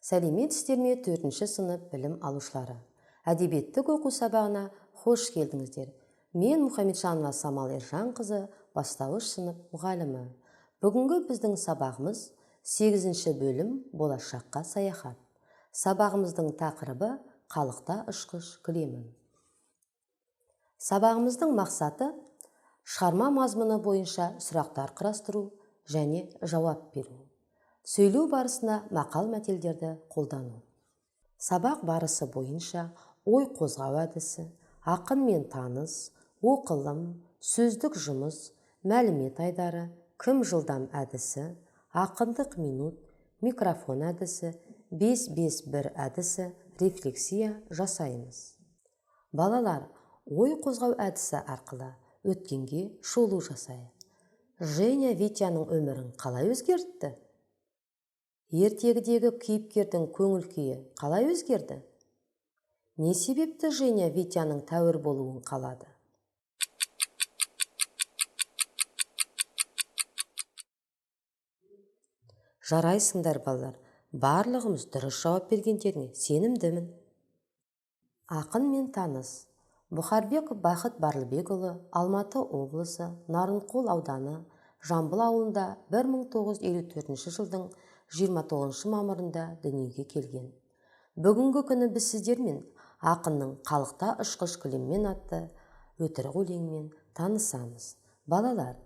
Сәлеметсіздер ме 4-ші сынып білім алушылары. Әдебиеттік оқу сабағына хош келдіңіздер. Мен Мұхамеджанова Самал Ержанқызы, бастауыш сынып мұғалімі. Бүгінгі біздің сабағымыз 8-ші бөлім болашаққа саяхат. Сабағымыздың тақырыбы қалықта ұшқыш кілемім. Сабағымыздың мақсаты шығарма мазмұны бойынша сұрақтар құрастыру және жауап беру. Сөйлеу барысында мақал-мәтелдерді қолдану. Сабақ барысы бойынша ой қозғау әдісі, ақынмен таныс, оқылым, сөздік жұмыс, мәлімет айдары, кім жылдам әдісі, ақындық минут, микрофон әдісі, 5-5-1 әдісі, рефлексия жасаймыз. Балалар, ой қозғау әдісі арқылы өткенге шолу жасайық. Женя Витяның өмірін қалай өзгертті? Ертегідегі кейіпкердің көңіл күйі қалай өзгерді? Не себепті Женя Витяның тәуір болуын қалады? Жарайсыңдар балалар, барлығымыз дұрыс жауап бергендеріңе сенімдімін. Ақынмен таныс. Бұхарбеков Бақыт Барлыбекұлы Алматы облысы, Нарынқол ауданы, Жамбыл ауылында 1954 жылдың 29 мамырында дүниеге келген. Бүгінгі күні біз сіздермен ақынның қалықта ұшқыш кілеммен атты өтірік өлеңмен танысамыз. Балалар,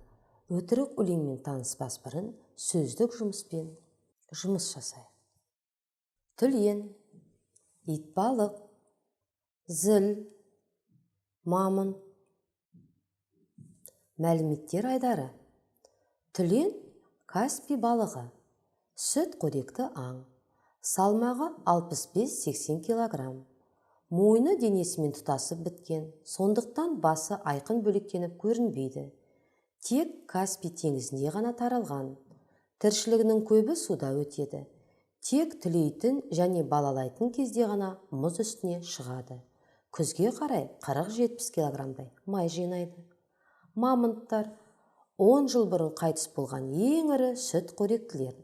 өтірік өлеңмен таныспас бұрын сөздік жұмыспен жұмыс жасайық. Түлен, итбалық, зіл, мамын. Мәліметтер айдары. Түлен Каспий балығы, сүт қоректі аң, салмағы 65-80 килограмм. Мойны денесімен тұтасып біткен, сондықтан басы айқын бөлектеніп көрінбейді. Тек Каспий теңізінде ғана таралған. Тіршілігінің көбі суда өтеді. Тек түлейтін және балалайтын кезде ғана мұз үстіне шығады. Күзге қарай 40-70 килограммдай май жинайды. Мамонттар 10 жыл бұрын қайтыс болған ең ірі сүт қоректілер.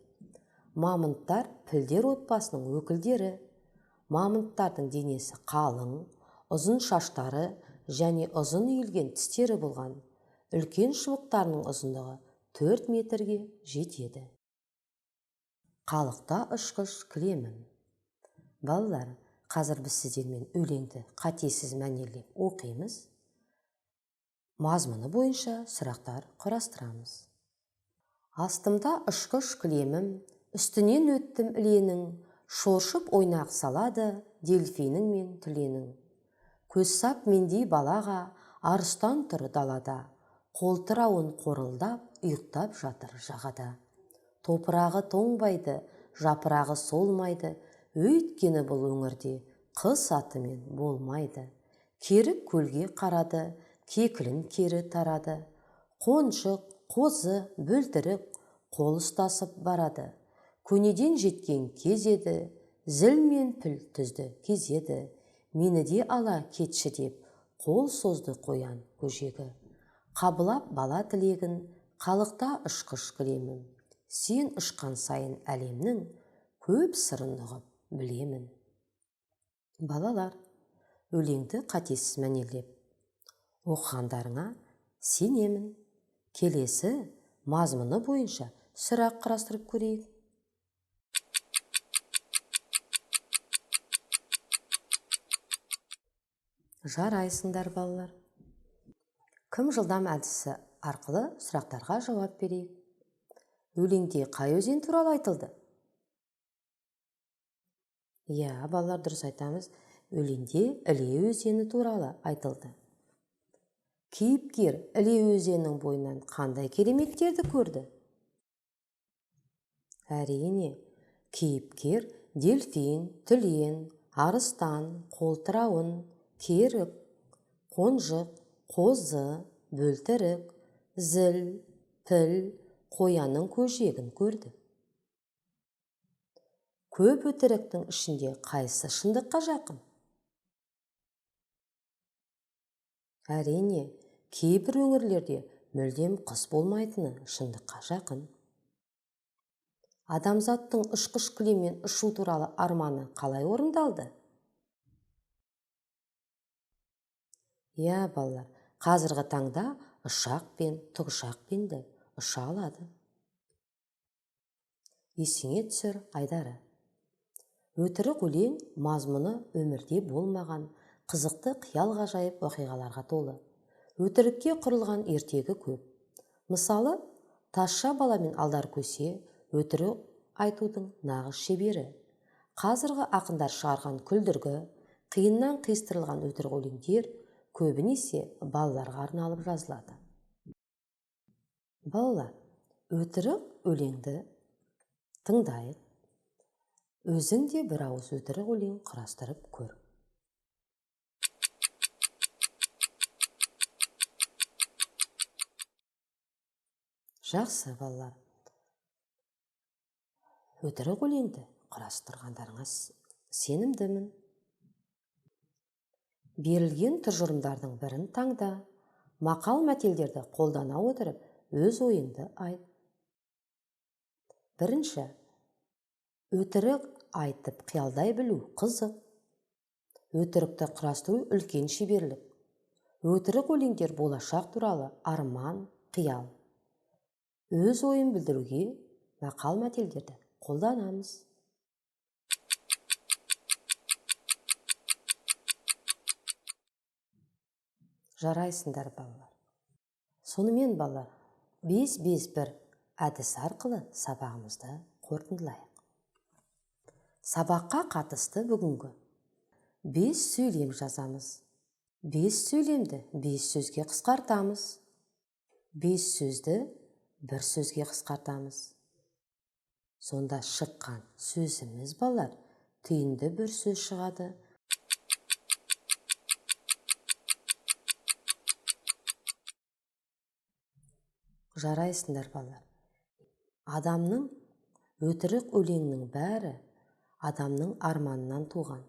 Мамонттар пілдер отбасының өкілдері. Мамонттардың денесі қалың, ұзын шаштары және ұзын үйілген тістері болған. Үлкен шыбықтарының ұзындығы 4 метрге жетеді. Қалықта ұшқыш кілемім. Балалар, қазір біз сіздермен өлеңді қатесіз мәнерлеп оқимыз. Мазмұны бойынша сұрақтар құрастырамыз. Астымда ұшқыш кілемім, үстінен өттім іленің, шоршып ойнақ салады дельфинің мен түленің. Көз сап мендей балаға, арыстан тұр далада, қолтырауын қорылдап, ұйықтап жатыр жағада. Топырағы тоңбайды, жапырағы солмайды, өйткені бұл өңірде қыс атымен болмайды. Керік көлге қарады, кекілін кері тарады. Қоншық, қозы, бөлтірік қол ұстасып барады. Көнеден жеткен кез еді, зіл мен піл түзді кезеді. Мені де ала кетші деп, қол созды қоян көжегі. Қабылап бала тілегін, қалықта ұшқыш кілемім. Сен ұшқан сайын әлемнің көп сырын ұғып білемін. Балалар, өлеңді қатесіз мәнерлеп оқығандарыңа сенемін. Келесі мазмұны бойынша сұрақ құрастырып көрейік. Жарайсыңдар балалар. Кім жылдам әдісі арқылы сұрақтарға жауап берейік. Өлеңде қай өзен туралы айтылды? Балалар, дұрыс айтамыз. Өлеңде Іле өзені туралы айтылды. Кейіпкер Іле өзенінің бойынан қандай кереметтерді көрді? Әрине, кейіпкер дельфин, түлен, арыстан, қолтырауын, керік, қонжық, қозы, бөлтірік, зіл, піл, қоянның көжегін көрді. Көп өтіріктің ішінде қайсы шындыққа жақын? Әрине, кейбір өңірлерде мүлдем қыс болмайтыны шындыққа жақын. Адамзаттың ұшқыш кілеммен ұшу туралы арманы қалай орындалды? Балалар, қазіргі таңда ұшақпен, тікұшақпен де ұша алады. Есіңе түсір Айдары. Өтірік өлең мазмұны өмірде болмаған қызықты қиял ғажайып оқиғаларға толы. Өтірікке құрылған ертегі көп. Мысалы, тазша баламен алдар көсе, өтірік айтудың нағыз шебері. Қазіргі ақындар шығарған күлдіргі, қиыннан қиыстырылған өтірік өлеңдер көбінесе балаларға арналып жазылады. Балалар, өтірік өлеңді тыңдайық. Өзің де бір ауыз өтірік өлең құрастырып көр. Жақсы, балалар. Өтірік өлеңді құрастырғандарыңа сенімдімін. Берілген тұжырымдардың бірін таңда. Мақал-мәтелдерді қолдана отырып, өз ойыңды айт. Бірінші, өтірік айтып қиялдай білу қызық. Өтірікті құрастыру үлкен шеберлік. Өтірік өлеңдер болашақ туралы арман, қиял. Өз ойын білдіруге мақал-мәтелдерді қолданамыз. Жарайсыңдар, балалар. Сонымен, балалар, 5-5-1 әдіс арқылы сабағымызды қорытындылайық. Сабаққа қатысты бүгінгі 5 сөйлем жазамыз. 5 сөйлемді 5 сөзге қысқартамыз. 5 сөзді 1 сөзге қысқартамыз. Сонда шыққан сөзіміз, балалар, түйінді бір сөз шығады. Жарайсыңдар, балалар. Адамның өтірік өлеңнің бәрі адамның арманынан туған.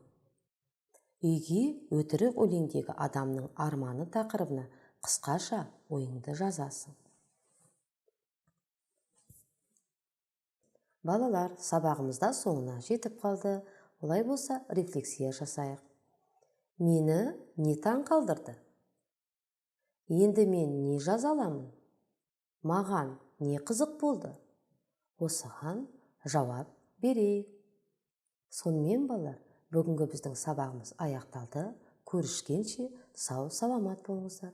Үйге өтірік өлеңдегі адамның арманы тақырыбына қысқаша ойыңды жазасың. Балалар, сабағымызда соңына жетіп қалды. Олай болса, рефлексия жасайық. Мені не таң қалдырды? Енді мен не жаза аламын? Маған не қызық болды? Осыған жауап берейік. Сонымен, балалар, бүгінгі біздің сабағымыз аяқталды. Көрішкенше сау саламат болыңыздар.